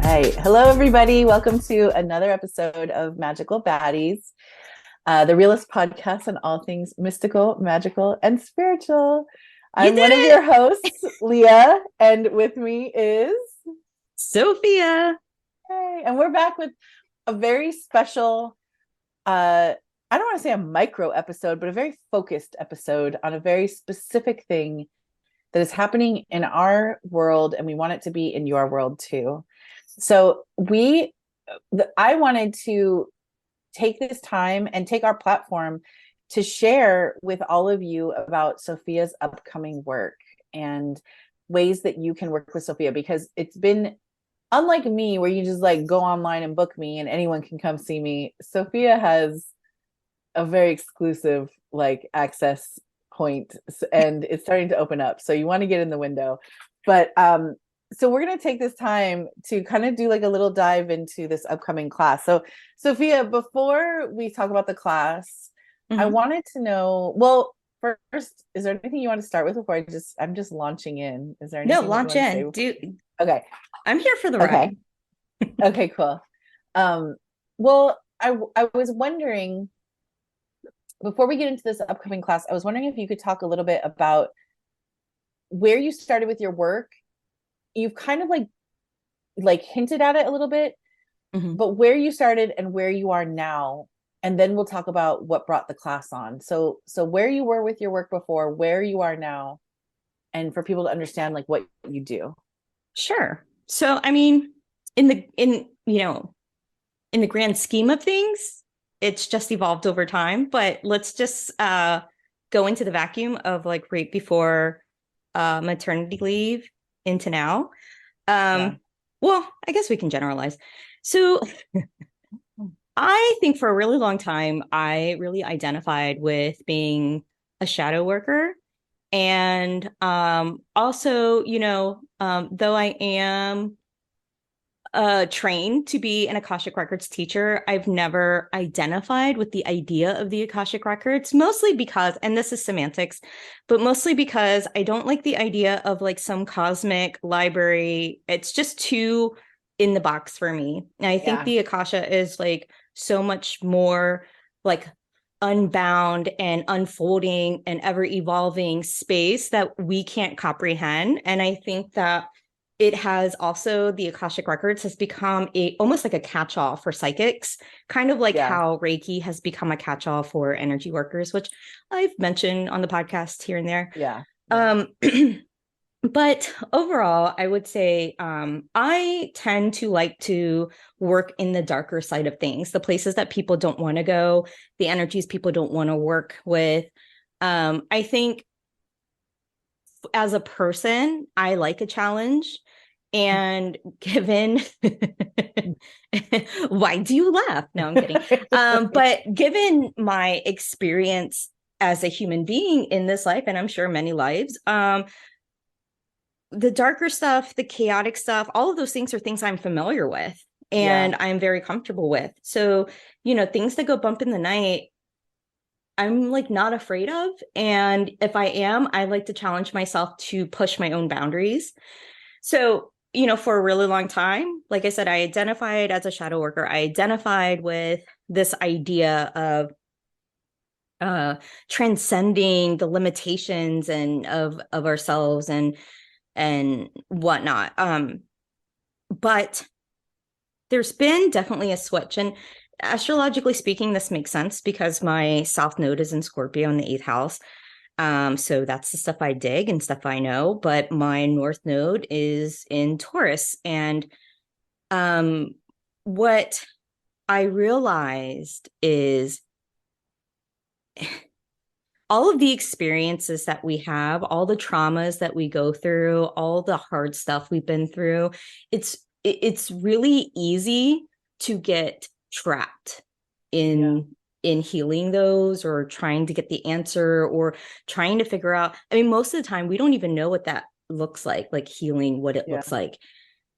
right. Hello, everybody. Welcome to another episode of Magical Baddies, the realist podcast on all things mystical, magical, and spiritual. You I'm did one of it, your hosts, Leah, and with me is... Sophia. Hey, and we're back with a very special, I don't want to say a micro episode, but a very focused episode on a very specific thing that is happening in our world, and we want it to be in your world too. So I wanted to take this time and take our platform to share with all of you about Sophia's upcoming work and ways that you can work with Sophia, because it's been unlike me where you just like go online and book me and anyone can come see me. Sophia has a very exclusive like access point, and it's starting to open up. So you want to get in the window. But so we're going to take this time to kind of do like a little dive into this upcoming class. So Sophia, before we talk about the class, I Mhm. wanted to know, well, first, is there anything you want to start with before I'm just launching in? Is there No, anything that you launch want to say? in. Okay. I'm here for the Okay. ride. Okay, cool. Um, well, I was wondering, before we get into this upcoming class, I was wondering if you could talk a little bit about where you started with your work. You've kind of like hinted at it a little bit, Mhm. but where you started and where you are now, and then we'll talk about what brought the class on. So where you were with your work before, where you are now, and for people to understand like what you do. Sure. So, I mean, in the grand scheme of things, it's just evolved over time. But let's just go into the vacuum of like right before maternity leave into now. Yeah. Um, well, I guess we can generalize. So, I think for a really long time, I really identified with being a shadow worker. And also, though I am trained to be an Akashic Records teacher, I've never identified with the idea of the Akashic Records, mostly because, and this is semantics, but mostly because I don't like the idea of like some cosmic library. It's just too in the box for me. And I think Yeah. the Akasha is like so much more like unbound and unfolding and ever evolving space that we can't comprehend. And I think that it has also, the Akashic Records has become a almost like a catch-all for psychics, kind of like Yeah. how Reiki has become a catch-all for energy workers, which I've mentioned on the podcast here and there. Yeah. Yeah. Um, but overall, I would say I tend to like to work in the darker side of things, the places that people don't want to go, the energies people don't want to work with. I think as a person, I like a challenge. And given, why do you laugh? No, I'm kidding. But given my experience as a human being in this life, and I'm sure many lives, the darker stuff, the chaotic stuff, all of those things are things I'm familiar with Yeah. and I'm very comfortable with. So, things that go bump in the night, I'm like not afraid of. And if I am, I like to challenge myself to push my own boundaries. So, for a really long time, like I said, I identified as a shadow worker. I identified with this idea of transcending the limitations and of ourselves and whatnot. But there's been definitely a switch. And astrologically speaking, this makes sense because my South Node is in Scorpio in the eighth house. So that's the stuff I dig and stuff I know. But my North Node is in Taurus. And um, what I realized is all of the experiences that we have, all the traumas that we go through, all the hard stuff we've been through, it's really easy to get trapped Yeah. in healing those or trying to get the answer or trying to figure out. I mean, most of the time we don't even know what that looks like healing, what it Yeah. looks like.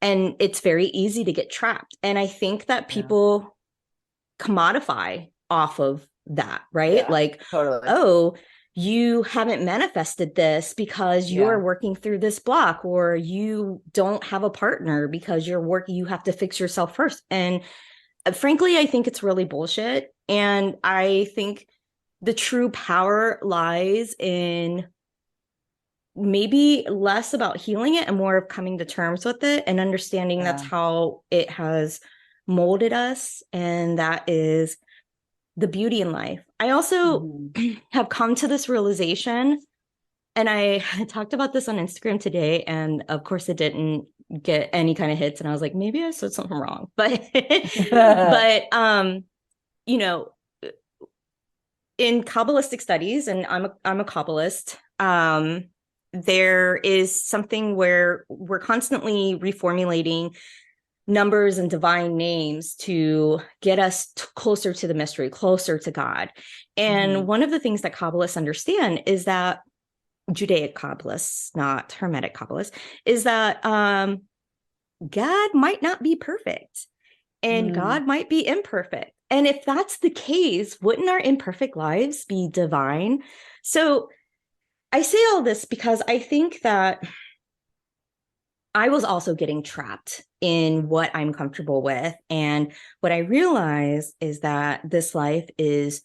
And it's very easy to get trapped. And I think that Yeah. people commodify off of that, right? Yeah. Like, Totally. oh, you haven't manifested this because you're Yeah. working through this block, or you don't have a partner because you have to fix yourself first. And frankly, I think it's really bullshit. And I think the true power lies in maybe less about healing it and more of coming to terms with it and understanding that's Yeah. how it has molded us. And that is the beauty in life. I also Mhm. have come to this realization, and I talked about this on Instagram today, and of course it didn't get any kind of hits. And I was like, maybe I said something wrong. But you know, in Kabbalistic studies, and I'm a Kabbalist, there is something where we're constantly reformulating numbers and divine names to get us closer to the mystery, closer to God. And Mhm. one of the things that Kabbalists understand is that Judaic Kabbalists, not Hermetic Kabbalists, is that God might not be perfect and Mm. God might be imperfect. And if that's the case, wouldn't our imperfect lives be divine? So I say all this because I think that I was also getting trapped in what I'm comfortable with. And what I realized is that this life is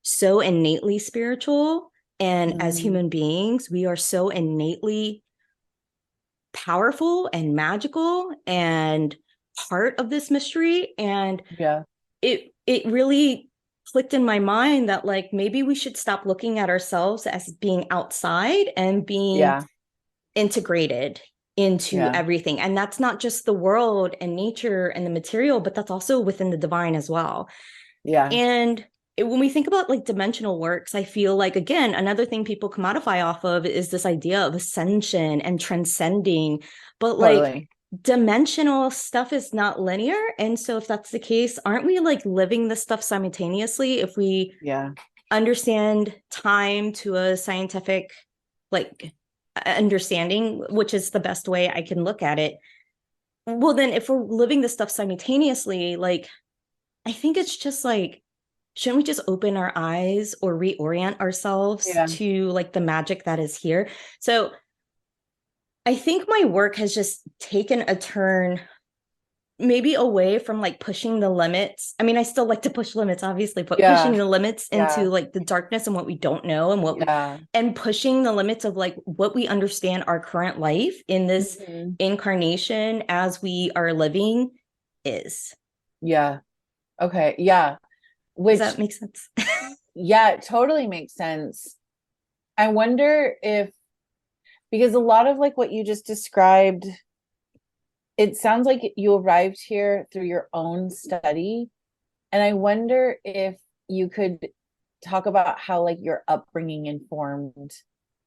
so innately spiritual. And as Mm. human beings, we are so innately powerful and magical and part of this mystery. And Yeah. it really clicked in my mind that like maybe we should stop looking at ourselves as being outside and being Yeah. integrated into Yeah. everything. And that's not just the world and nature and the material, but that's also within the divine as well. Yeah. And when we think about like dimensional works, I feel like, again, another thing people commodify off of is this idea of ascension and transcending. But like Totally. dimensional stuff is not linear. And so if that's the case, aren't we like living this stuff simultaneously if we Yeah. understand time to a scientific like understanding, which is the best way I can look at it? Well, then if we're living this stuff simultaneously, like I think it's just like, shouldn't we just open our eyes or reorient ourselves Yeah. to like the magic that is here? So I think my work has just taken a turn maybe away from like pushing the limits. I mean, I still like to push limits, obviously, but pushing Yeah. the limits into Yeah. like the darkness and what we don't know and Yeah. and pushing the limits of like what we understand our current life in this Mhm. incarnation as we are living is. Yeah. Okay. Yeah. Does Which, that make sense? yeah, it totally makes sense. I wonder if, because a lot of like what you just described, it sounds like you arrived here through your own study. And I wonder if you could talk about how like your upbringing informed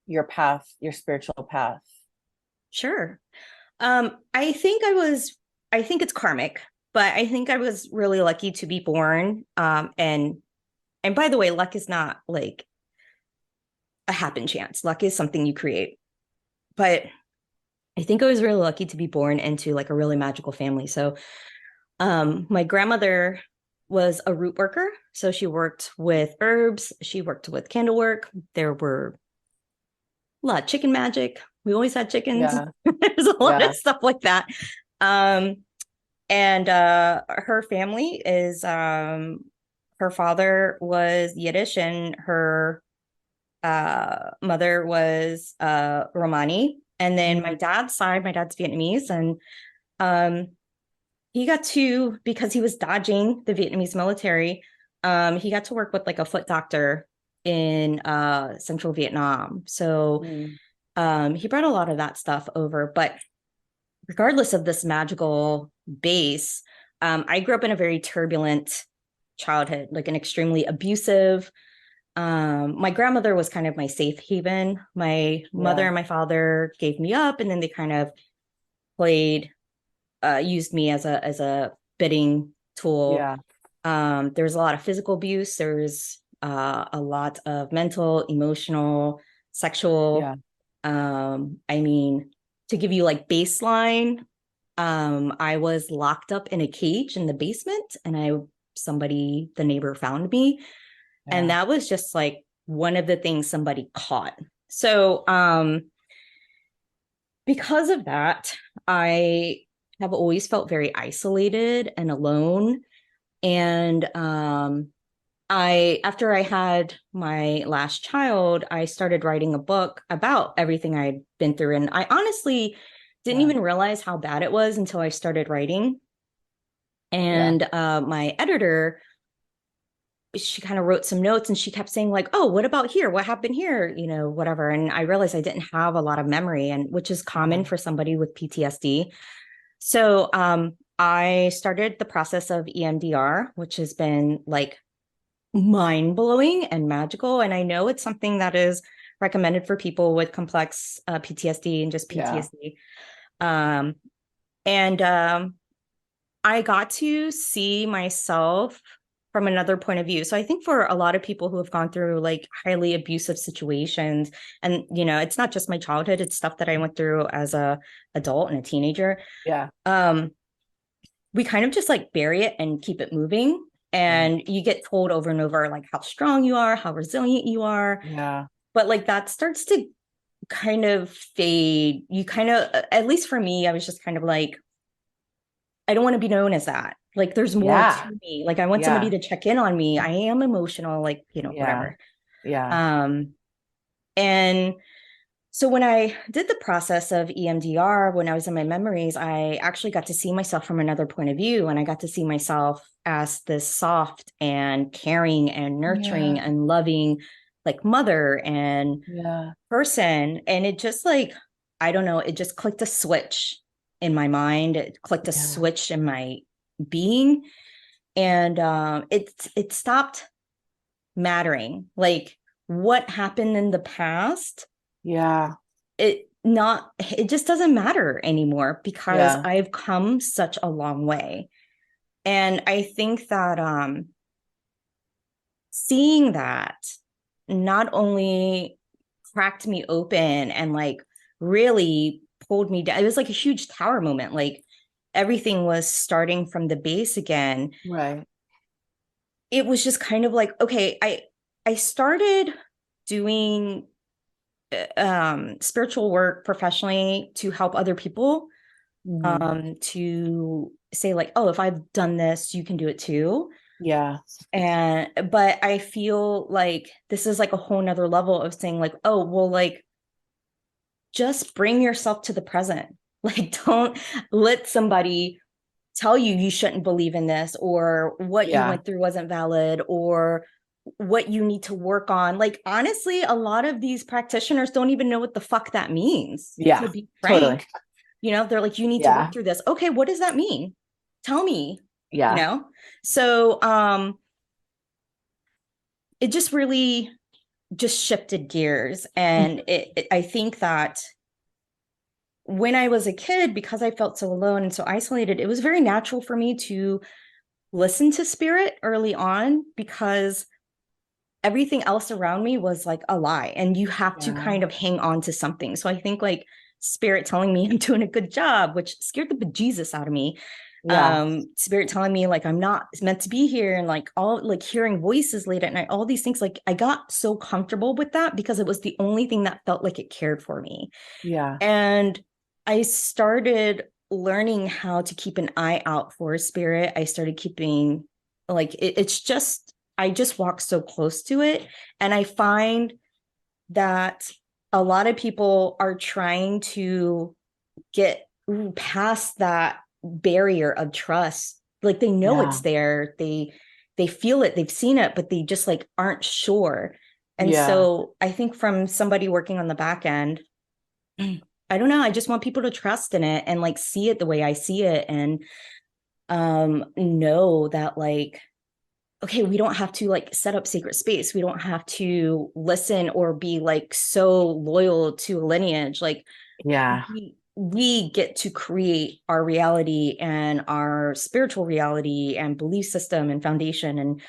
your path, your spiritual path. Sure. I think it's karmic, but I think I was really lucky to be born. And by the way, luck is not like a happen chance. Luck is something you create. But I think I was really lucky to be born into like a really magical family. So my grandmother was a root worker. So she worked with herbs, she worked with candle work. There were a lot of chicken magic. We always had chickens. Yeah. There's a lot of Yeah. stuff like that. Um, and her family is her father was Yiddish and her mother was Romani. And then Mhm. my dad's Vietnamese, and um, he got to, because he was dodging the Vietnamese military, he got to work with like a foot doctor in central Vietnam. So Mm. he brought a lot of that stuff over. But regardless of this magical base, I grew up in a very turbulent childhood, like an extremely abusive. My grandmother was kind of my safe haven. My mother Yeah. and my father gave me up, and then they kind of played, used me as a bidding tool. Yeah. There's a lot of physical abuse. There's a lot of mental, emotional, sexual. Yeah. I mean, to give you like baseline, I was locked up in a cage in the basement, and the neighbor found me. And Yeah. that was just like one of the things somebody caught. So because of that, I have always felt very isolated and alone. And after I had my last child, I started writing a book about everything I'd been through. And I honestly didn't even realize how bad it was until I started writing. And my editor, she kind of wrote some notes and she kept saying like, oh, what about here? What happened here? You know, whatever. And I realized I didn't have a lot of memory, and which is common for somebody with PTSD. So I started the process of EMDR, which has been like mind-blowing and magical. And I know it's something that is recommended for people with complex PTSD and just PTSD. I got to see myself from another point of view. So I think for a lot of people who have gone through like highly abusive situations, and you know, it's not just my childhood, it's stuff that I went through as a adult and a teenager. We kind of just like bury it and keep it moving. And you get told over and over like how strong you are, how resilient you are. But like that starts to kind of fade. You kind of, at least for me, I was just kind of like, I don't want to be known as that. Like there's more to me. Like I want somebody to check in on me. I am emotional, like, you know, whatever. And so when I did the process of EMDR, when I was in my memories, I actually got to see myself from another point of view. And I got to see myself as this soft and caring and nurturing and loving, like mother and person. And it just like, I don't know, it just clicked a switch in my mind. It clicked a switch in my being. And it stopped mattering. Like what happened in the past, it just doesn't matter anymore because I've come such a long way. And I think that seeing that not only cracked me open and like really pulled me down. It was like a huge tower moment. Like everything was starting from the base again. It was just kind of like, okay, I started doing spiritual work professionally to help other people, to say like, oh, if I've done this, you can do it too. But I feel like this is like a whole nother level of saying like, oh, well, like just bring yourself to the present. Like don't let somebody tell you you shouldn't believe in this, or what you went through wasn't valid, or what you need to work on. Like honestly, a lot of these practitioners don't even know what the fuck that means. To be frank, you know, they're like, you need to work through this. Okay, what does that mean? Tell me. You know? So it just really just shifted gears. And I think that when I was a kid, because I felt so alone and so isolated, it was very natural for me to listen to spirit early on, because everything else around me was like a lie, and you have to kind of hang on to something. So I think like spirit telling me I'm doing a good job, which scared the bejesus out of me. Spirit telling me like I'm not meant to be here, and like all like hearing voices late at night, all these things. Like I got so comfortable with that because it was the only thing that felt like it cared for me. And I started learning how to keep an eye out for spirit. I started keeping like it's just, I just walk so close to it. And I find that a lot of people are trying to get past that barrier of trust. Like they know it's there. They feel it, they've seen it, but they just like aren't sure. And so I think from somebody working on the back end, I don't know, I just want people to trust in it and like see it the way I see it, and know that like, okay, we don't have to like set up sacred space. We don't have to listen or be like so loyal to a lineage. Like we get to create our reality and our spiritual reality and belief system and foundation. And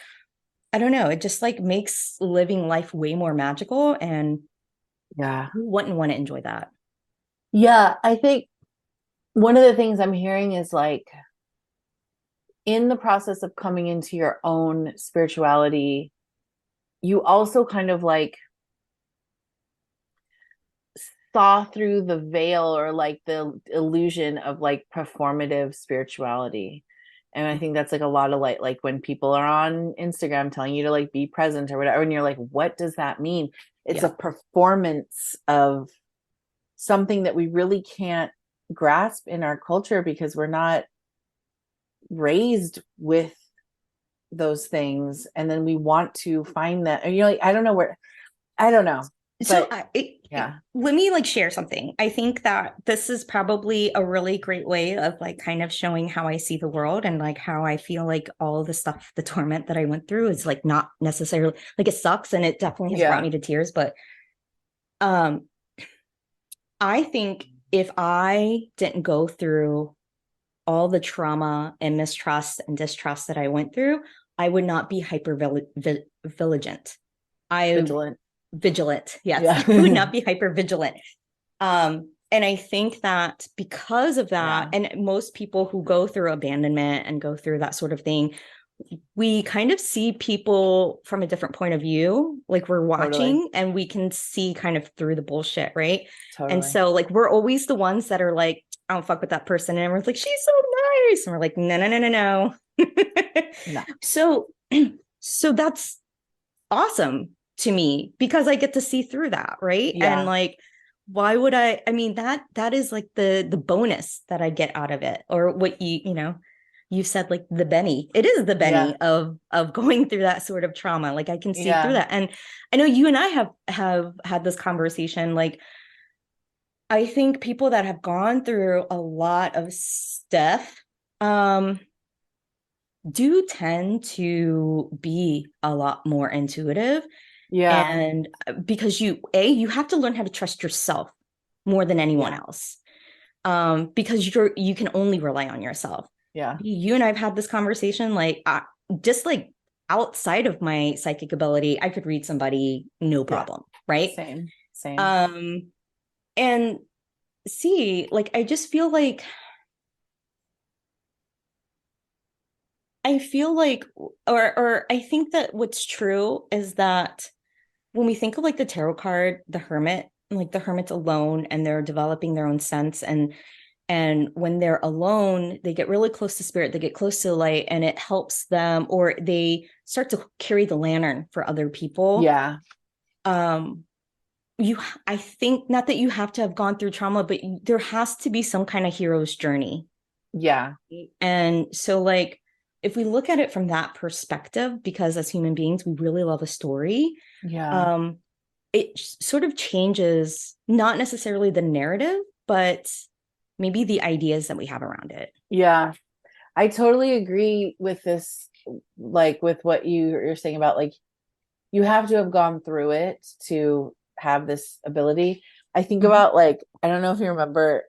I don't know, it just like makes living life way more magical. And who wouldn't want to enjoy that? I think one of the things I'm hearing is like in the process of coming into your own spirituality, you also kind of like saw through the veil or like the illusion of like performative spirituality. And I think that's like a lot of like when people are on Instagram telling you to like be present or whatever, and you're like, what does that mean? It's Yeah. a performance of something that we really can't grasp in our culture because we're not raised with those things. And then we want to find that, and you're like, I don't know where, I don't know. So But yeah, let me like share something. I think that this is probably a really great way of like kind of showing how I see the world and like how I feel like all the stuff, the torment that I went through is like not necessarily like it sucks and it definitely has brought me to tears. But um I think if I didn't go through all the trauma and mistrust and distrust that I went through, I would not be hyper vigilant. I vigilant. Vigilant. Yes. I would Yeah. not be hyper vigilant. And I think that because of that, Yeah, and most people who go through abandonment and go through that sort of thing, we kind of see people from a different point of view. Like we're totally, watching and we can see kind of through the bullshit, right? And totally. so like we're always the ones that are like, I don't fuck with that person. And everyone's like, she's so nice. And we're like, no, no, no, no, no. No. So so that's awesome to me because I get to see through that, right? And Yeah. like why would I mean that is like the bonus that I get out of it, or what you said, like the Benny. It is the Yeah. Benny of going through that sort of trauma. Like I can see through Yeah. that. And I know you and I have had this conversation. Like I think people that have gone through a lot of stuff um do tend to be a lot more intuitive. Yeah. And because you have to learn how to trust yourself more than anyone Yeah. else, because you can only rely on yourself. Yeah. You and I've had this conversation, like just like outside of my psychic ability, I could read somebody no Yeah. problem, right? Same. Same. um and see, like I just feel like I feel like or I think that what's true is that when we think of like the tarot card, the Hermit, like the Hermit's alone and they're developing their own sense, and when they're alone, they get really close to spirit, they get close to light, and it helps them, or they start to carry the lantern for other people. Yeah. Um, I think not that you have to have gone through trauma, but there has to be some kind of hero's journey. Yeah. And so like if we look at it from that perspective, because as human beings, we really love a story, Yeah. um, it sort of changes not necessarily the narrative, but maybe the ideas that we have around it. Yeah. I totally agree with this, like with what you're saying about like you have to have gone through it to have this ability. I think Mhm. about like, I don't know if you remember,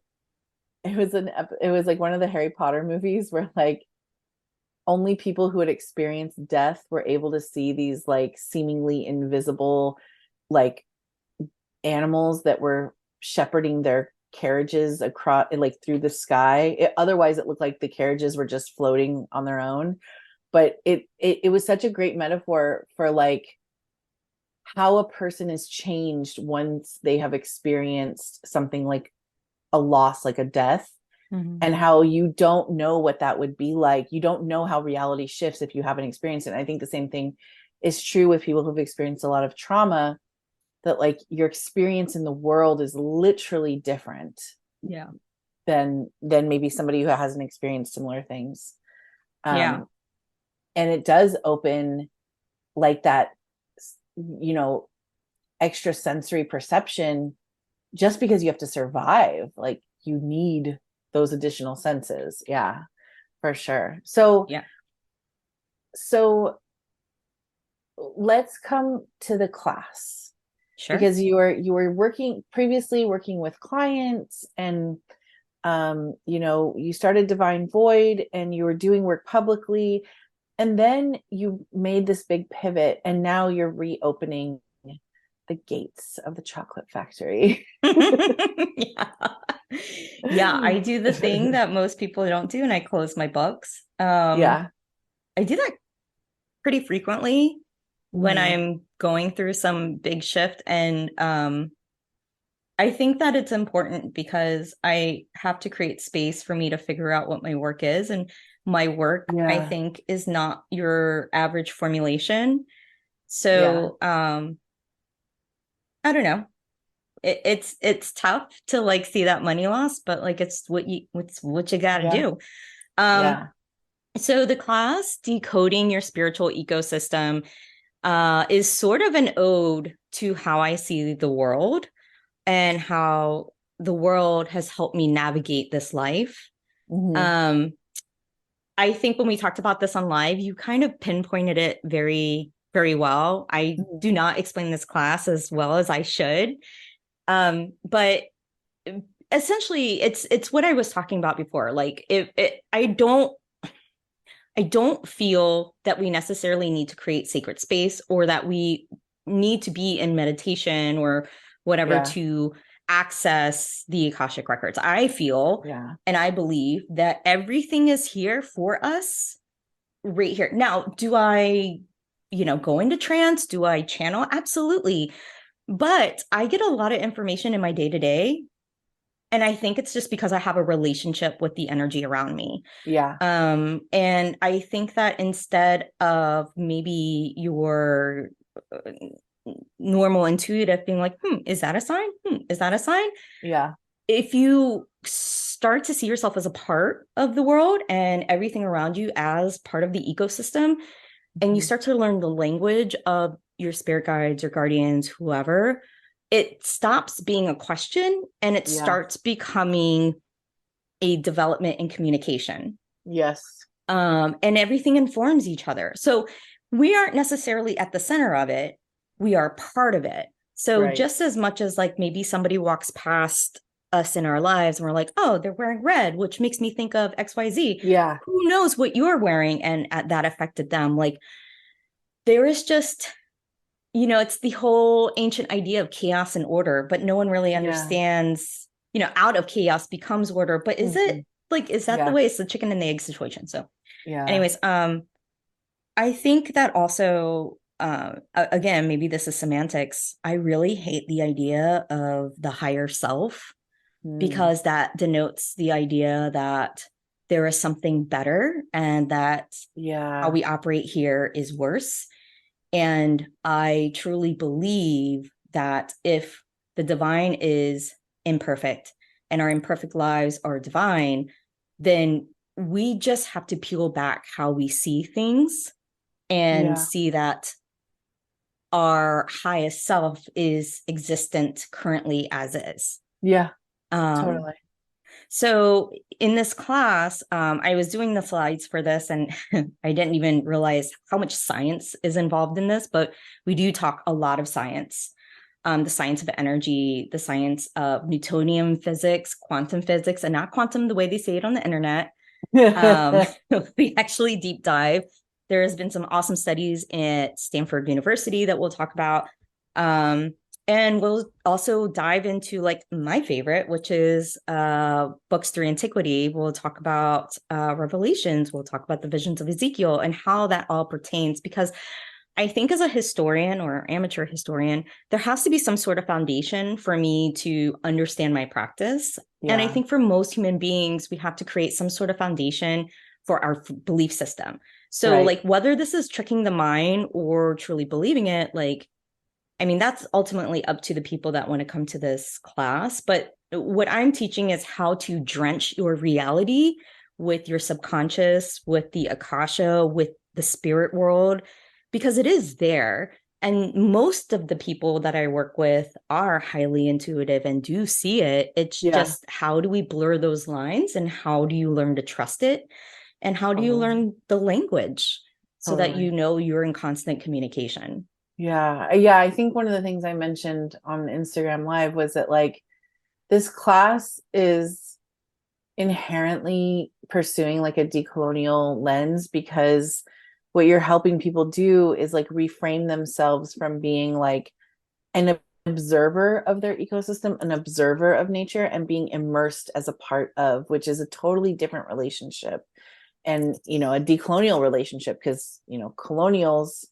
it was like one of the Harry Potter movies where like only people who had experienced death were able to see these like seemingly invisible like animals that were shepherding their carriages across like through the sky. Otherwise it looked like the carriages were just floating on their own. But it was such a great metaphor for like how a person is changed once they have experienced something like a loss, like a death, Mhm. and how you don't know what that would be like. You don't know how reality shifts if you haven't experienced it. And I think the same thing is true with people who've experienced a lot of trauma, that like your experience in the world is literally different Yeah. than maybe somebody who hasn't experienced similar things. Yeah. Um, and it does open like that, you know, extra sensory perception just because you have to survive. Like you need those additional senses. Yeah, for sure. Yeah. So let's come to the class, Sure. because you were working previously working with clients, and you know, you started Divine Void and you were doing work publicly, and then you made this big pivot and now you're reopening the gates of the chocolate factory. Yeah. Yeah, I do the thing that most people don't do, and I close my books. Yeah. I do that pretty frequently when Mhm. I'm going through some big shift, and I think that it's important because I have to create space for me to figure out what my work is. And my work, I Yeah. think, is not your average formulation. Yeah. So I don't know. It's tough to like see that money loss, but like it's what you got to Yeah. do. Um, Yeah. so the class Decoding Your Spiritual Ecosystem is sort of an ode to how I see the world and how the world has helped me navigate this life. Hmm. Um, I think when we talked about this on live, you kind of pinpointed it very, very well. I Hmm. do not explain this class as well as I should. But essentially it's what I was talking about before. Like I don't feel that we necessarily need to create sacred space or that we need to be in meditation or whatever Yeah. to access the Akashic records. I feel Yeah. and I believe that everything is here for us right here. Now, do I, go into trance? Do I channel? Absolutely. But I get a lot of information in my day to day. And I think it's just because I have a relationship with the energy around me. Yeah. And I think that instead of maybe your uh, normal intuitive being like, is that a sign? Is that a sign? Yeah. If you start to see yourself as a part of the world and everything around you as part of the ecosystem, and you Hmm. start to learn the language of your spirit guides or guardians, whoever, it stops being a question and it Yeah. starts becoming a development in communication. Yes. And everything informs each other. So we aren't necessarily at the center of it, we are part of it. So Right. just as much as like maybe somebody walks past us in our lives and we're like, oh, they're wearing red, which makes me think of XYZ. Yeah. Who knows what you're wearing and that affected them? Like there is just, it's the whole ancient idea of chaos and order, but no one really Yeah. understands, out of chaos becomes order. But is Hmm. it like, is that the Yeah. way? It's the chicken and the egg situation. So Yeah. anyways, I think that also, again, maybe this is semantics. I really hate the idea of the higher self Mm. because that denotes the idea that there is something better and that how Yeah. we operate here is worse. And I truly believe that if the divine is imperfect and our imperfect lives are divine, then we just have to peel back how we see things and Yeah. see that our highest self is existent currently as is. Yeah. Um, Totally. so in this class, I was doing the slides for this and I didn't even realize how much science is involved in this, but we do talk a lot of science. The science of energy, the science of Newtonian physics, quantum physics, and not quantum the way they say it on the internet. Um, we actually deep dive. There has been some awesome studies at Stanford University that we'll talk about. Um, and we'll also dive into like my favorite, which is books through antiquity. We'll talk about Revelations. We'll talk about the visions of Ezekiel and how that all pertains. Because I think as a historian or amateur historian, there has to be some sort of foundation for me to understand my practice. And I Yeah. think for most human beings, we have to create some sort of foundation for our belief system. So, Right. like, whether this is tricking the mind or truly believing it, like, I mean, that's ultimately up to the people that want to come to this class. But what I'm teaching is how to drench your reality with your subconscious, with the Akasha, with the spirit world, because it is there. And most of the people that I work with are highly intuitive and do see it. It's Yeah. just how do we blur those lines and how do you learn to trust it? And how do you Totally. learn the language so that you Totally. know you're in constant communication? Yeah. Yeah. I think one of the things I mentioned on Instagram Live was that like this class is inherently pursuing like a decolonial lens because what you're helping people do is like reframe themselves from being like an observer of their ecosystem, an observer of nature, and being immersed as a part of, which is a totally different relationship. And, a decolonial relationship, because, colonials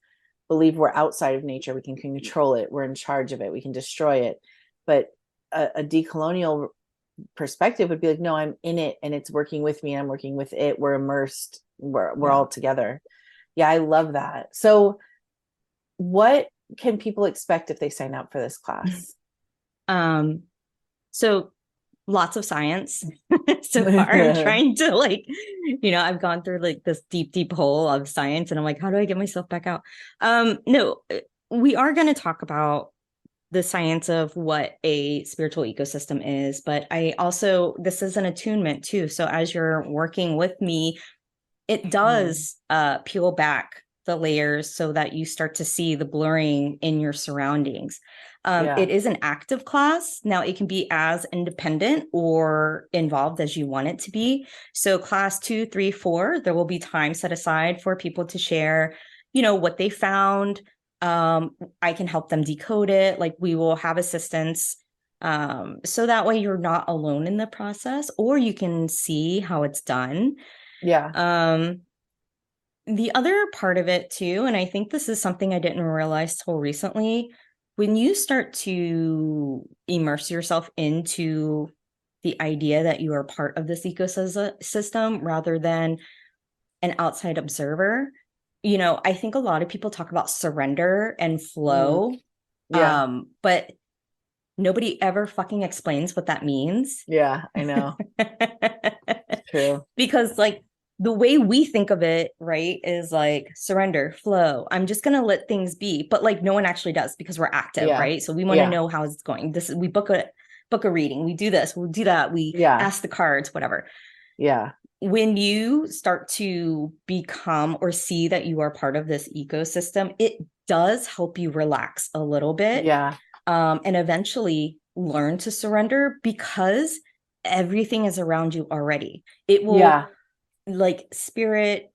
believe we're outside of nature. We can control it. We're in charge of it. We can destroy it. But a decolonial perspective would be like, no, I'm in it and it's working with me and I'm working with it. We're immersed. We're all together. Yeah, I love that. So what can people expect if they sign up for this class? So lots of science so far. I'm trying to like, I've gone through like this deep hole of science and I'm like, how do I get myself back out? No, we are going to talk about the science of what a spiritual ecosystem is, but this is an attunement too. So as you're working with me, it does peel back the layers so that you start to see the blurring in your surroundings. It is an active class. Now it can be as independent or involved as you want it to be. So class 2, 3, 4, there will be time set aside for people to share, what they found. I can help them decode it. Like we will have assistance. So that way you're not alone in the process, or you can see how it's done. Yeah. The other part of it too, and I think this is something I didn't realize till recently, when you start to immerse yourself into the idea that you are part of this ecosystem rather than an outside observer, I think a lot of people talk about surrender and flow. But nobody ever fucking explains what that means. Yeah, I know. True. Because like the way we think of it, right, is like surrender, flow. I'm just going to let things be. But like no one actually does because we're active, right? So we want to know how it's going. We book a reading. We do this, we'll do that. We ask the cards, whatever. Yeah. When you start to become or see that you are part of this ecosystem, it does help you relax a little bit. Yeah. And eventually learn to surrender because everything is around you already. It will like spirit,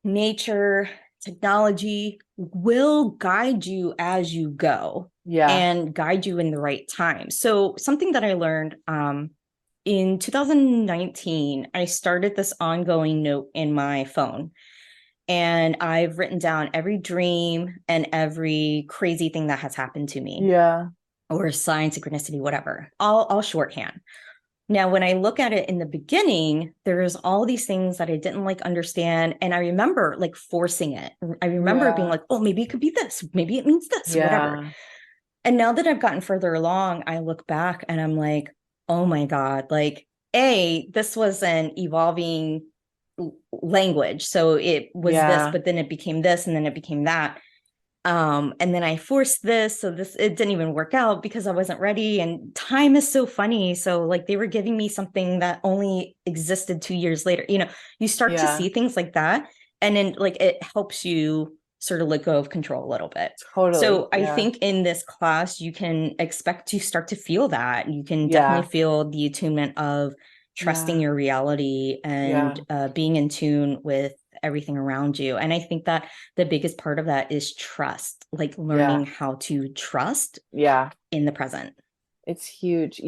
nature, technology will guide you as you go and guide you in the right time. So something that I learned in 2019, I started this ongoing note in my phone. And I've written down every dream and every crazy thing that has happened to me. Yeah. Or sign, synchronicity, whatever. All shorthand. Now, when I look at it in the beginning, there's all these things that I didn't like understand. And I remember like forcing it. I remember being like, oh, maybe it could be this. Maybe it means this, whatever. And now that I've gotten further along, I look back and I'm like, oh my God, like, this was an evolving language. So it was this, but then it became this, and then it became that. And then I forced this. So it didn't even work out because I wasn't ready. And time is so funny. So like they were giving me something that only existed 2 years later. You start to see things like that. And then like it helps you sort of let go of control a little bit. Totally. So I think in this class, you can expect to start to feel that. You can definitely feel the attunement of trusting your reality and being in tune with everything around you. And I think that the biggest part of that is trust, like learning how to trust in the present. It's huge.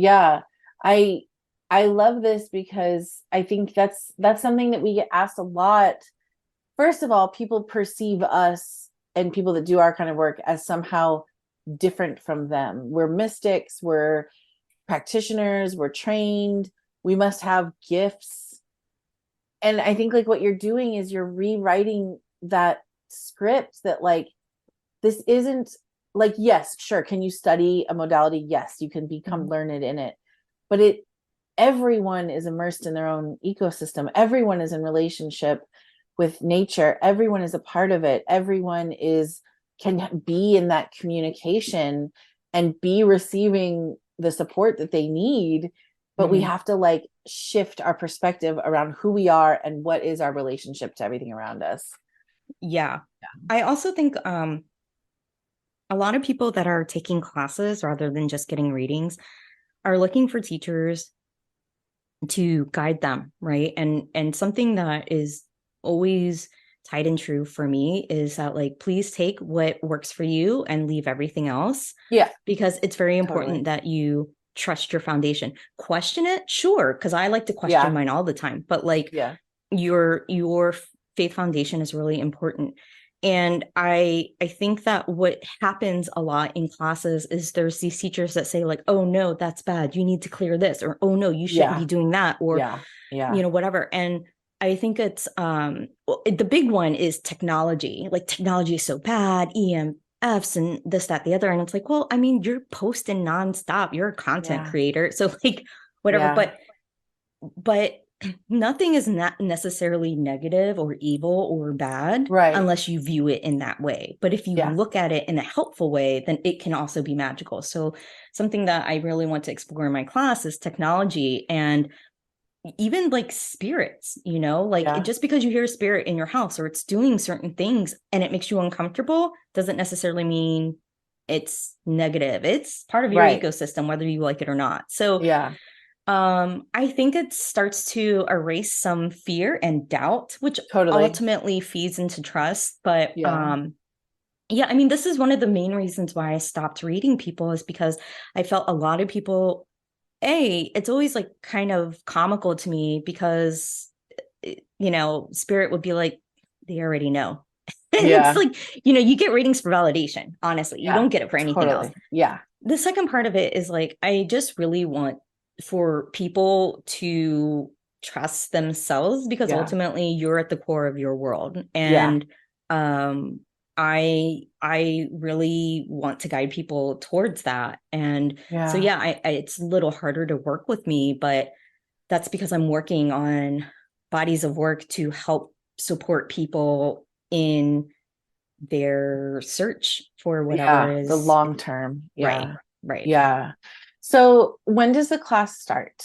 I love this because I think that's something that we get asked a lot. First of all, people perceive us and people that do our kind of work as somehow different from them. We're mystics, we're practitioners, we're trained, we must have gifts. And I think like what you're doing is you're rewriting that script that like, this isn't like, yes, sure. Can you study a modality? Yes, you can become learned in it, but everyone is immersed in their own ecosystem. Everyone is in relationship with nature. Everyone is a part of it. Everyone can be in that communication and be receiving the support that they need. But we have to like shift our perspective around who we are and what is our relationship to everything around us. Yeah. I also think a lot of people that are taking classes rather than just getting readings are looking for teachers to guide them, right? And something that is always tied and true for me is that like, please take what works for you and leave everything else. Yeah. Because it's very important that you trust your foundation. Question it, sure, because I like to question mine all the time, but like your faith foundation is really important. And I think that what happens a lot in classes is there's these teachers that say like, oh no, that's bad, you need to clear this, or oh no, you shouldn't be Yeah. doing that, or Yeah. Yeah. whatever. And I think it's the big one is technology. Like technology is so bad, EMFs and this, that, the other. And it's like, well, I mean, you're posting nonstop. You're a content Yeah. creator. So like whatever. Yeah. But nothing is not necessarily negative or evil or bad Right. unless you view it in that way. But if you Yeah. look at it in a helpful way, then it can also be magical. So something that I really want to explore in my class is technology, and even like spirits, like Yeah. just because you hear a spirit in your house or it's doing certain things and it makes you uncomfortable doesn't necessarily mean it's negative. It's part of your Right. ecosystem, whether you like it or not. So Yeah. I think it starts to erase some fear and doubt, which Totally. ultimately feeds into trust. But Yeah. yeah, I mean, this is one of the main reasons why I stopped reading people, is because I felt a lot of people, it's always like kind of comical to me because, spirit would be like, they already know. And it's Yeah. like, you get readings for validation, honestly. You Yeah. don't get it for anything else. Totally. Yeah. The second part of it is like, I just really want for people to trust themselves, because Yeah. ultimately you're at the core of your world. Yeah. And I really want to guide people towards that. And so Yeah. yeah, it's a little harder to work with me, but that's because I'm working on bodies of work to help support people in their search for whatever Yeah. The is long term. right. Yeah. Right. Yeah. So when does the class start?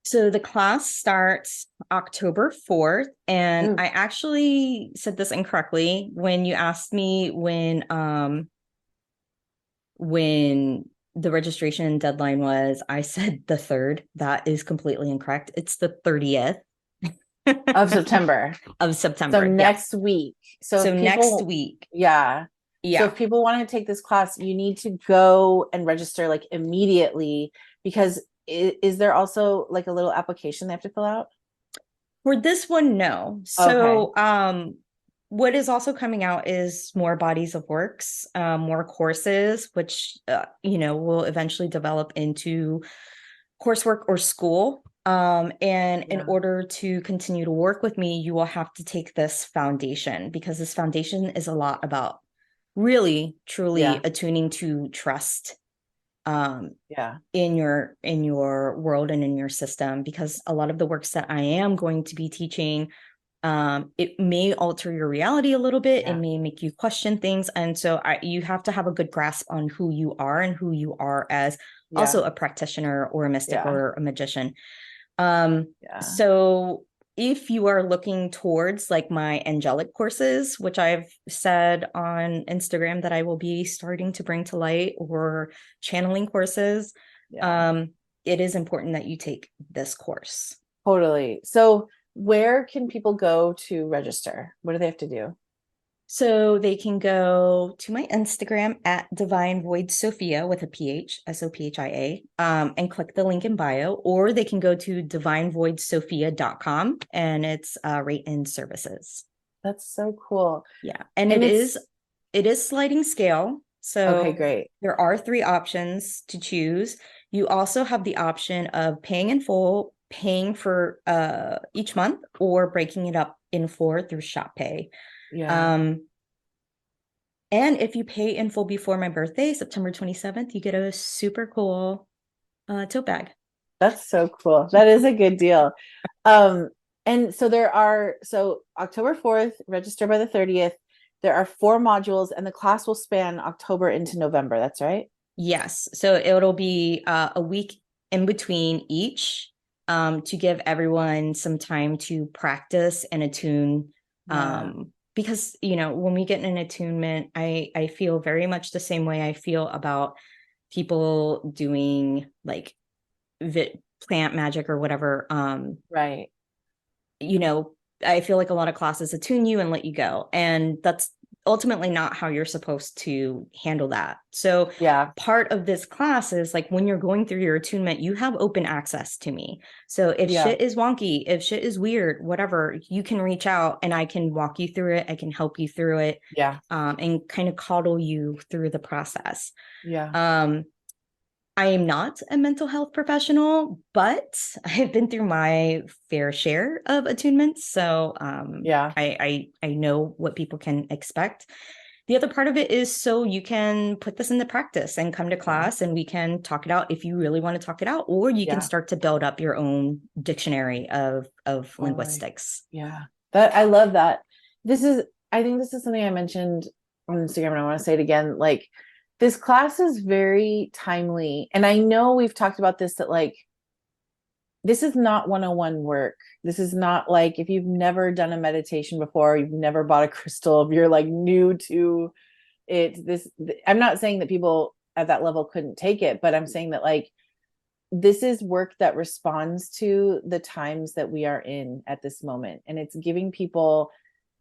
So the class starts October 4th. And Ooh. I actually said this incorrectly when you asked me when the registration deadline was. I said the 3rd. That is completely incorrect. It's the 30th Of September. of So September. Yes. next week. So So if next people, week. yeah. So Yeah. if people want to take this class, you need to go and register like immediately, because is there also like a little application they have to fill out? For this one, no. Okay. So, what is also coming out is more bodies of works, more courses, which will eventually develop into coursework or school. And in Yeah. order to continue to work with me, you will have to take this foundation, because this foundation is a lot about really, truly Yeah. attuning to trust Yeah. in your world and in your system, because a lot of the works that I am going to be teaching, it may alter your reality a little bit. It Yeah. may make you question things. And so you have to have a good grasp on who you are and who you are as Yeah. also a practitioner or a mystic Yeah. or a magician. Um, Yeah. so if you are looking towards like my angelic courses, which I've said on Instagram that I will be starting to bring to light, or channeling courses, Yeah. um, it is important that you take this course. Totally. So where can people go to register? What do they have to do? So they can go to my Instagram at Divine Void Sophia with a PH, Sophia, and click the link in bio, or they can go to divinevoidsophia.com, and it's rate in services. That's so cool. Yeah. And And it it's is sliding scale. okay, So great. there are 3 options to choose. You also have the option of paying in full, paying for each month, or breaking it up in 4 through Shop Pay. Yeah. Um, and if you pay in full before my birthday, September 27th, you get a super cool tote bag. That's so cool. That is a good deal. Um, and so so October 4th, register by the 30th. There are 4 modules, and the class will span October into November. That's right. Yes. So it'll be a week in between each, to give everyone some time to practice and attune. Yeah. Because, when we get in an attunement, I feel very much the same way I feel about people doing like plant magic or whatever. Right. I feel like a lot of classes attune you and let you go. And that's ultimately not how you're supposed to handle that. So Yeah. part of this class is like, when you're going through your attunement, you have open access to me. So if Yeah. shit is wonky, if shit is weird, whatever, you can reach out and I can walk you through it. I can help you through it. Yeah. And kind of coddle you through the process. Yeah. I am not a mental health professional, but I've been through my fair share of attunements. So Yeah. I know what people can expect. The other part of it is so you can put this into practice and come to class and we can talk it out if you really want to talk it out, or you can start to build up your own dictionary of linguistics. Yeah. That I love that. I think this is something I mentioned on Instagram and I want to say it again. Like, this class is very timely. And I know we've talked about this, that like, this is not 101 work. This is not like, if you've never done a meditation before, you've never bought a crystal, if you're like new to it, I'm not saying that people at that level couldn't take it, but I'm saying that like, this is work that responds to the times that we are in at this moment. And it's giving people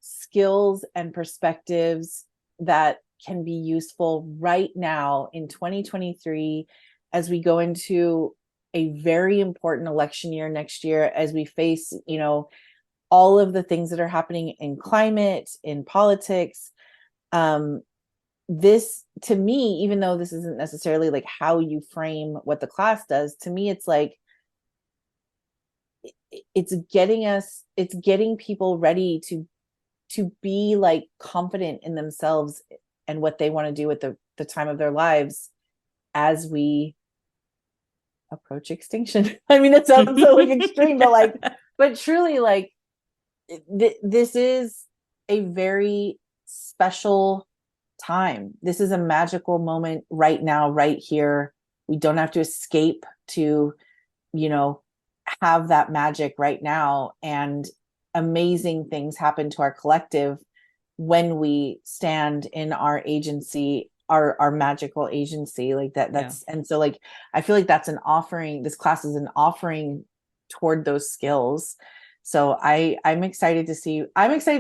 skills and perspectives that can be useful right now in 2023, as we go into a very important election year next year, as we face, all of the things that are happening in climate, in politics. This, to me, even though this isn't necessarily like how you frame what the class does, to me, it's like, it's getting people ready to be like confident in themselves and what they want to do at the time of their lives as we approach extinction. I mean, it sounds so like extreme, but truly, like, this is a very special time. This is a magical moment right now, right here. We don't have to escape to, have that magic right now. And amazing things happen to our collective when we stand in our agency, our magical agency, like that's and so like, I feel like that's an offering. This class is an offering toward those skills. So I'm excited to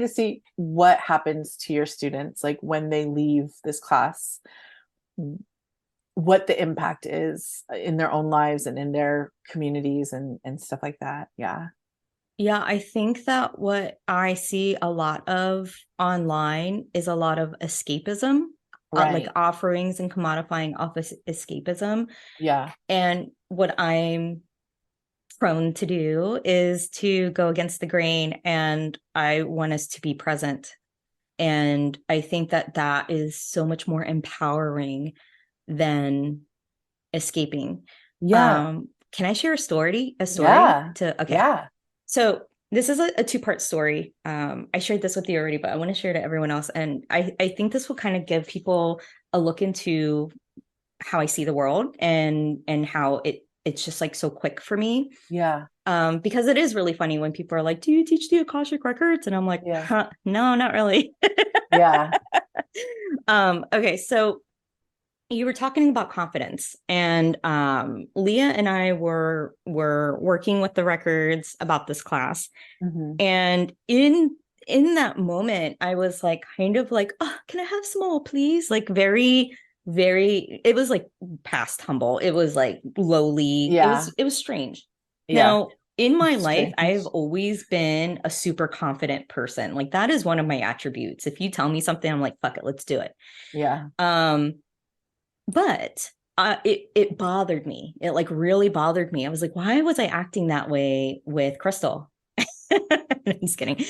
see what happens to your students, like when they leave this class, what the impact is in their own lives and in their communities and stuff like that. Yeah. Yeah, I think that what I see a lot of online is a lot of escapism, like Right. offerings and commodifying off escapism. Yeah. And what I'm prone to do is to go against the grain, and I want us to be present. And I think that that is so much more empowering than escaping. Yeah. Can I share a story? Yeah. Okay. Yeah. So this is a two-part story. I shared this with you already, but I want to share it to everyone else. And I think this will kind of give people a look into how I see the world and how it's just like so quick for me. Yeah. Because it is really funny when people are like, do you teach the Akashic records? And I'm like, Yeah. no, not really. Yeah. Okay, so you were talking about confidence, and Leah and I were working with the records about this class. Mm-hmm. And in that moment, I was like, kind of like, oh, can I have some more, please? Like very, very, it was like past humble. It was like lowly. Yeah. It was strange. Yeah. Now, in my life, Strange. I've always been a super confident person. Like that is one of my attributes. If you tell me something, I'm like, fuck it, let's do it. Yeah. But it bothered me. It like really bothered me. I was like, why was I acting that way with Crystal? I'm just kidding.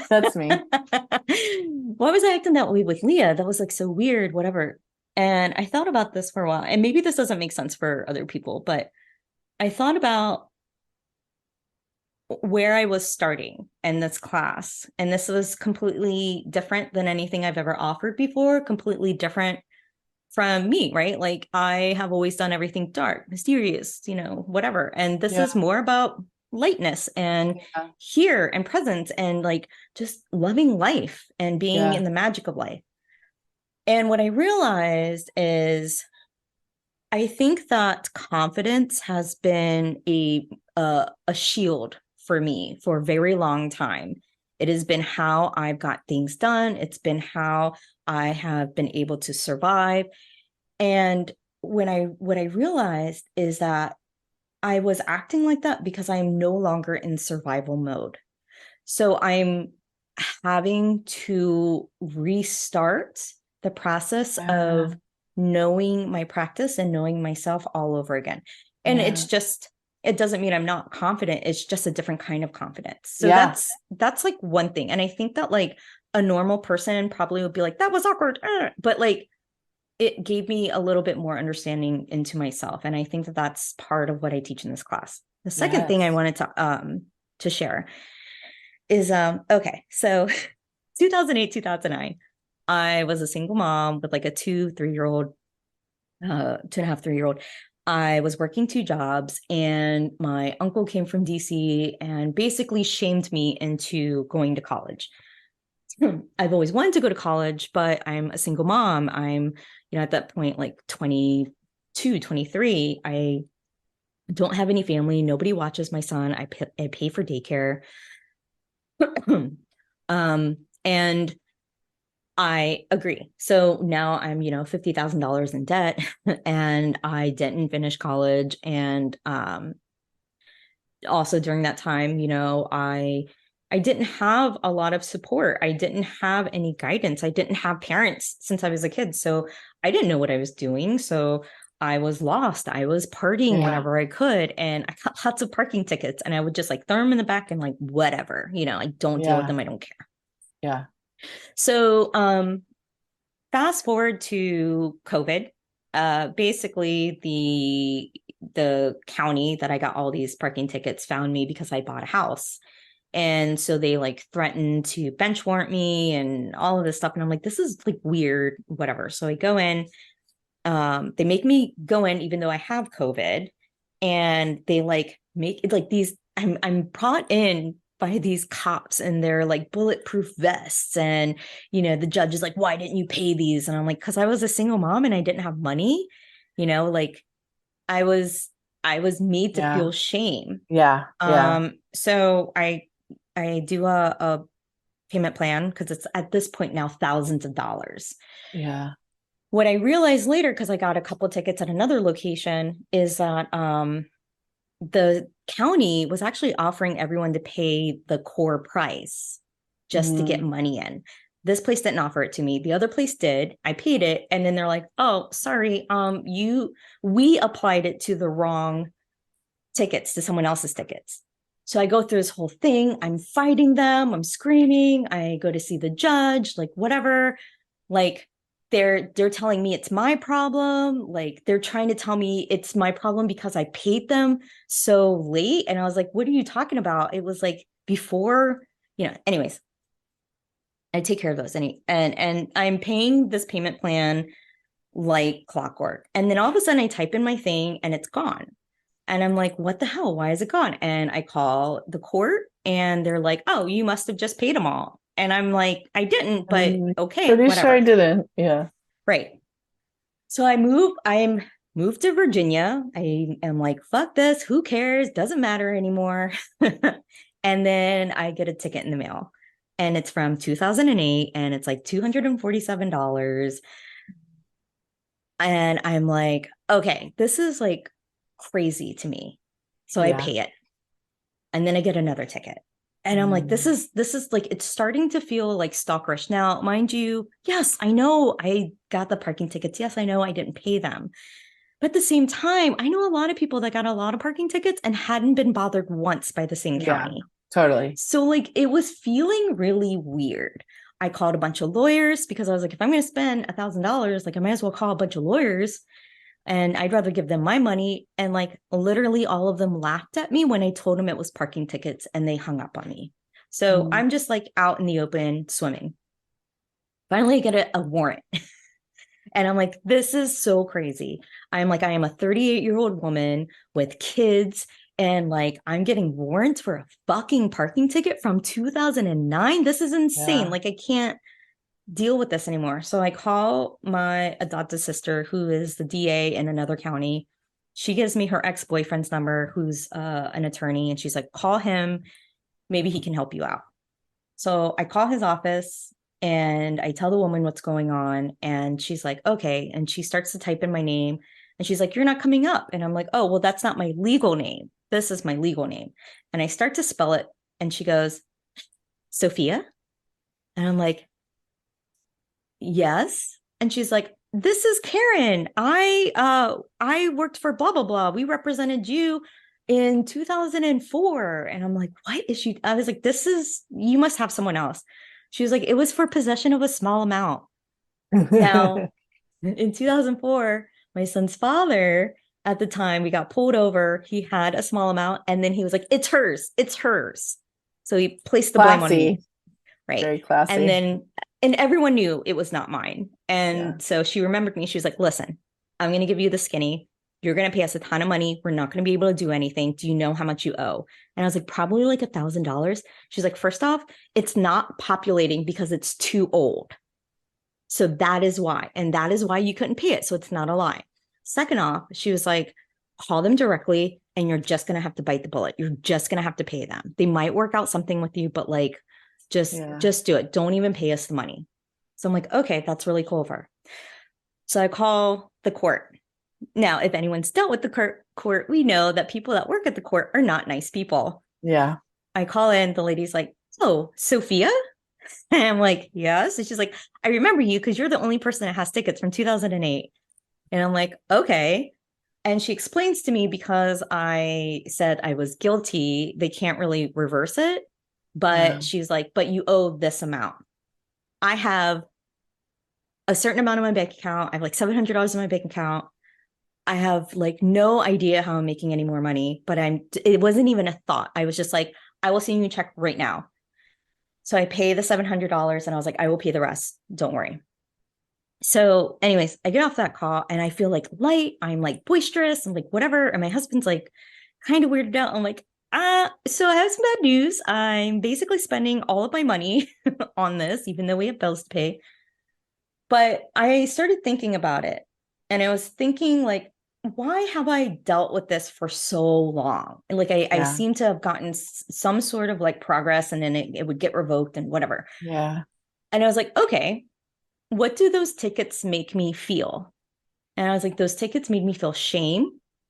That's me. Why was I acting that way with Leah? That was like so weird, whatever. And I thought about this for a while, and maybe this doesn't make sense for other people, but I thought about where I was starting in this class. And this was completely different than anything I've ever offered before, completely different from me, right? Like I have always done everything dark, mysterious, whatever. And this is more about lightness and here and presence and like just loving life and being in the magic of life. And what I realized is I think that confidence has been a shield for me for a very long time. It has been how I've got things done. It's been how I have been able to survive. And what I realized is that I was acting like that because I'm no longer in survival mode. So I'm having to restart the process of knowing my practice and knowing myself all over again. And it's just, it doesn't mean I'm not confident. It's just a different kind of confidence. So that's like one thing. And I think that like a normal person probably would be like, that was awkward. But like, it gave me a little bit more understanding into myself. And I think that that's part of what I teach in this class. The second thing I wanted to share is, okay, so 2008, 2009, I was a single mom with like a 2.5, 3-year-old. I was working 2 jobs, and my uncle came from DC and basically shamed me into going to college. I've always wanted to go to college, but I'm a single mom. I'm, at that point, like 22, 23. I don't have any family. Nobody watches my son. I pay for daycare. And I agree. So now I'm, $50,000 in debt, and I didn't finish college. And also during that time, I didn't have a lot of support. I didn't have any guidance. I didn't have parents since I was a kid. So I didn't know what I was doing. So I was lost. I was partying whenever I could. And I got lots of parking tickets, and I would just like throw them in the back and like, whatever, I don't deal with them. I don't care. Yeah. So fast forward to COVID. Basically the county that I got all these parking tickets found me because I bought a house. And so they like threatened to bench warrant me and all of this stuff. And I'm like, this is like weird, whatever. So I go in, they make me go in even though I have COVID, and they like make it like these, I'm brought in by these cops and they're like bulletproof vests. And, the judge is like, why didn't you pay these? And I'm like, cause I was a single mom and I didn't have money, like I was made to feel shame. So I do a payment plan because it's at this point now thousands of dollars. Yeah. What I realized later, because I got a couple of tickets at another location, is that the county was actually offering everyone to pay the core price just to get money in. This place didn't offer it to me. The other place did. I paid it. And then they're like, oh, sorry, we applied it to the wrong tickets, to someone else's tickets. So I go through this whole thing. I'm fighting them. I'm screaming. I go to see the judge, like whatever. Like they're telling me it's my problem. Like they're trying to tell me it's my problem because I paid them so late. And I was like, what are you talking about? It was like before, anyways, I take care of those. And I'm paying this payment plan like clockwork. And then all of a sudden I type in my thing and it's gone. And I'm like, what the hell? Why is it gone? And I call the court and they're like, oh, you must have just paid them all. And I'm like, I didn't, but okay. Pretty whatever. sure I didn't. Yeah. Right. So I'm moved to Virginia. I am like, fuck this. Who cares? Doesn't matter anymore. And then I get a ticket in the mail, and it's from 2008, and it's like $247. And I'm like, okay, this is like crazy to me. So I pay it. And then I get another ticket. And I'm like, this is like, it's starting to feel like stalkerish. Now, mind you, yes, I know I got the parking tickets. Yes, I know I didn't pay them. But at the same time, I know a lot of people that got a lot of parking tickets and hadn't been bothered once by the same county. Totally. So like, it was feeling really weird. I called a bunch of lawyers because I was like, if I'm going to spend $1,000, like I might as well call a bunch of lawyers. And I'd rather give them my money. And like literally all of them laughed at me when I told them it was parking tickets, and they hung up on me. So I'm just like out in the open swimming. Finally I get a warrant. And I'm like, this is so crazy. I'm like, I am a 38-year-old woman with kids, and like I'm getting warrants for a fucking parking ticket from 2009. This is insane. Like I can't deal with this anymore. So I call my adopted sister, who is the DA in another county. She gives me her ex-boyfriend's number, who's an attorney, and she's like, call him, maybe he can help you out. So I call his office and I tell the woman what's going on. And she's like, okay. And she starts to type in my name. And she's like, you're not coming up. And I'm like, oh, well, that's not my legal name. This is my legal name. And I start to spell it. And she goes, Sophia. And I'm like, yes. And she's like, this is Karen. I worked for blah blah blah. We represented you in 2004. And I'm like, what is she? I was like, this is, you must have someone else. She was like, it was for possession of a small amount. Now, in 2004, my son's father, at the time we got pulled over, he had a small amount, and then he was like, it's hers, it's hers. So he placed the blame on me. Classy. Right. Very classy. And then, and everyone knew it was not mine. And Yeah. so she remembered me. She was like, listen, I'm going to give you the skinny. You're going to pay us a ton of money. We're not going to be able to do anything. Do you know how much you owe? And I was like, probably like $1,000. She's like, first off, it's not populating because it's too old. So that is why. And that is why you couldn't pay it. So it's not a lie. Second off, she was like, call them directly and you're just going to have to bite the bullet. You're just going to have to pay them. They might work out something with you, but like, just do it. Don't even pay us the money. So I'm like, okay, that's really cool of her. So I call the court. Now, if anyone's dealt with the court, we know that people that work at the court are not nice people. Yeah. I call in, the lady's like, oh, Sophia? And I'm like, yes. And she's like, I remember you because you're the only person that has tickets from 2008. And I'm like, okay. And she explains to me, because I said I was guilty, they can't really reverse it. But she's like, but you owe this amount. I have a certain amount in my bank account. I have like $700 in my bank account. I have like no idea how I'm making any more money, but it wasn't even a thought. I was just like, I will send you a check right now. So I pay the $700 and I was like, I will pay the rest. Don't worry. So anyways, I get off that call and I feel like light. I'm like boisterous. I'm like, whatever. And my husband's like kind of weirded out. I'm like, so I have some bad news. I'm basically spending all of my money on this, even though we have bills to pay. But I started thinking about it. And I was thinking, like, why have I dealt with this for so long? And like, I seem to have gotten some sort of like progress, and then it would get revoked and whatever. Yeah. And I was like, okay, what do those tickets make me feel? And I was like, those tickets made me feel shame.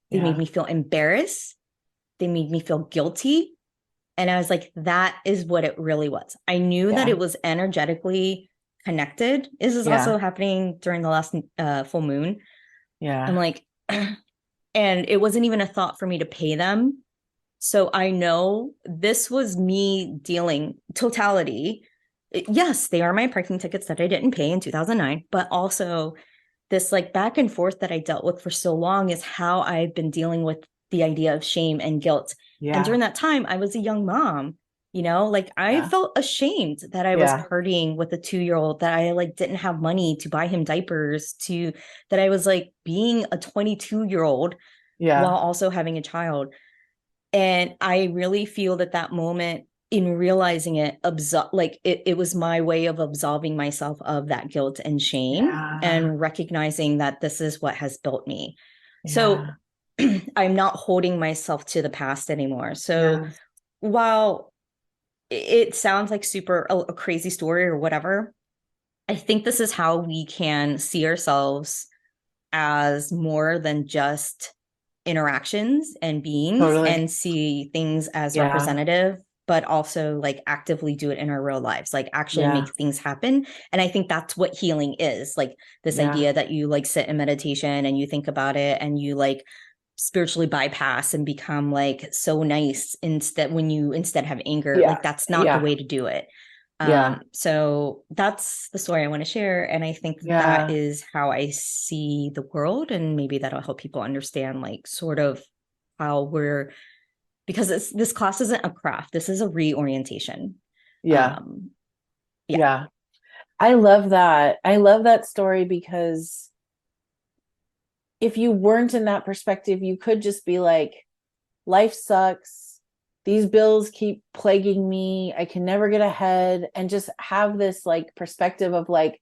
They made me feel embarrassed. They made me feel guilty. And I was like, that is what it really was. I knew that it was energetically connected. This is also happening during the last full moon. Yeah. I'm like, and it wasn't even a thought for me to pay them. So I know this was me dealing totality. Yes, they are my parking tickets that I didn't pay in 2009, but also this like back and forth that I dealt with for so long is how I've been dealing with the idea of shame and guilt. Yeah. And during that time, I was a young mom, like I felt ashamed that I was partying with a 2-year-old, that I like didn't have money to buy him diapers, that I was like being a 22-year-old while also having a child. And I really feel that moment in realizing it, it was my way of absolving myself of that guilt and shame and recognizing that this is what has built me. So I'm not holding myself to the past anymore. So while it sounds like a crazy story or whatever, I think this is how we can see ourselves as more than just interactions and beings, and see things as representative, but also like actively do it in our real lives, like actually make things happen. And I think that's what healing is, like this idea that you like sit in meditation and you think about it and you like spiritually bypass and become like so nice instead have anger. Like that's not the way to do it. So that's the story I want to share. And I think that is how I see the world. And maybe that'll help people understand like sort of how because this class isn't a craft. This is a reorientation. Yeah. I love that. I love that story, because if you weren't in that perspective, you could just be like, life sucks. These bills keep plaguing me. I can never get ahead, and just have this like perspective of like,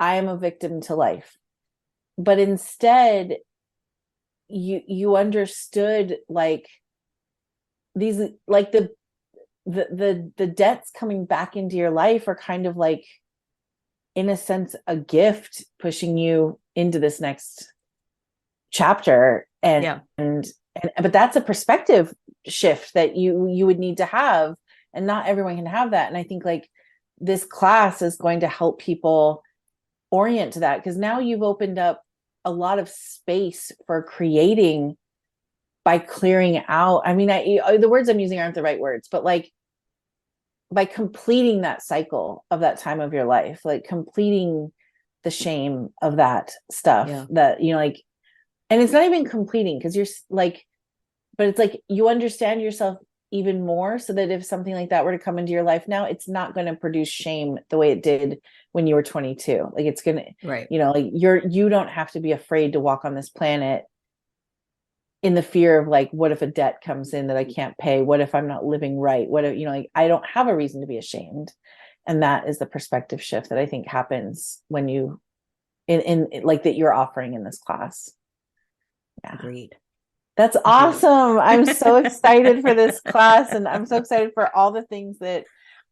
I am a victim to life. But instead, you understood like these, like the debts coming back into your life are kind of like, in a sense, a gift pushing you into this next chapter. And but that's a perspective shift that you would need to have, and not everyone can have that. And I think like this class is going to help people orient to that, because now you've opened up a lot of space for creating by clearing out. I mean, the words I'm using aren't the right words, but like by completing that cycle of that time of your life, like completing the shame of that stuff that, you know, like, and it's not even completing, because you're like, but it's like you understand yourself even more, so that if something like that were to come into your life now, it's not going to produce shame the way it did when you were 22. Like it's going to, you know, like you don't have to be afraid to walk on this planet in the fear of like, what if a debt comes in that I can't pay? What if I'm not living right? What if, you know, like I don't have a reason to be ashamed. And that is the perspective shift that I think happens when you in like that you're offering in this class. Yeah. Agreed. That's awesome. I'm so excited for this class, and I'm so excited for all the things that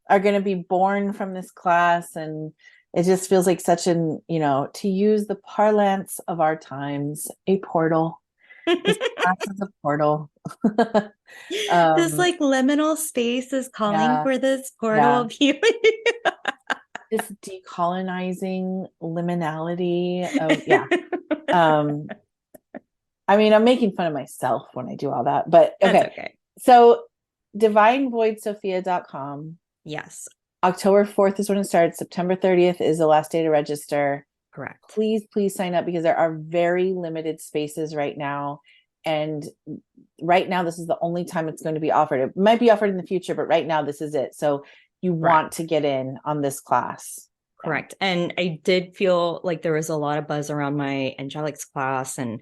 are going to be born from this class. And it just feels like such an, you know, to use the parlance of our times, a portal. This class is a portal. This like liminal space is calling for this portal of healing. This decolonizing liminality of I mean, I'm making fun of myself when I do all that, but okay. So divinevoidsophia.com. Yes. October 4th is when it starts. September 30th is the last day to register. Correct. Please sign up, because there are very limited spaces right now. And right now, this is the only time it's going to be offered. It might be offered in the future, but right now, this is it. So you want to get in on this class. Correct. And I did feel like there was a lot of buzz around my angelics class, and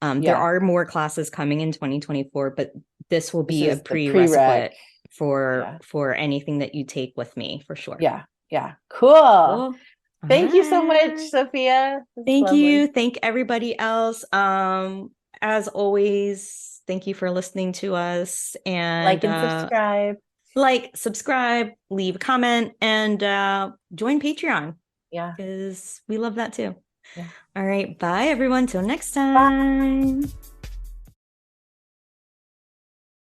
there are more classes coming in 2024, but this will be a prerequisite for anything that you take with me, for sure. Yeah. Cool. Thank you so much, Sophia. Thank you. Thank everybody else. As always, thank you for listening to us, and like and subscribe, leave a comment, and join Patreon. Yeah, because we love that too. Yeah. All right. Bye, everyone. Till next time. Bye.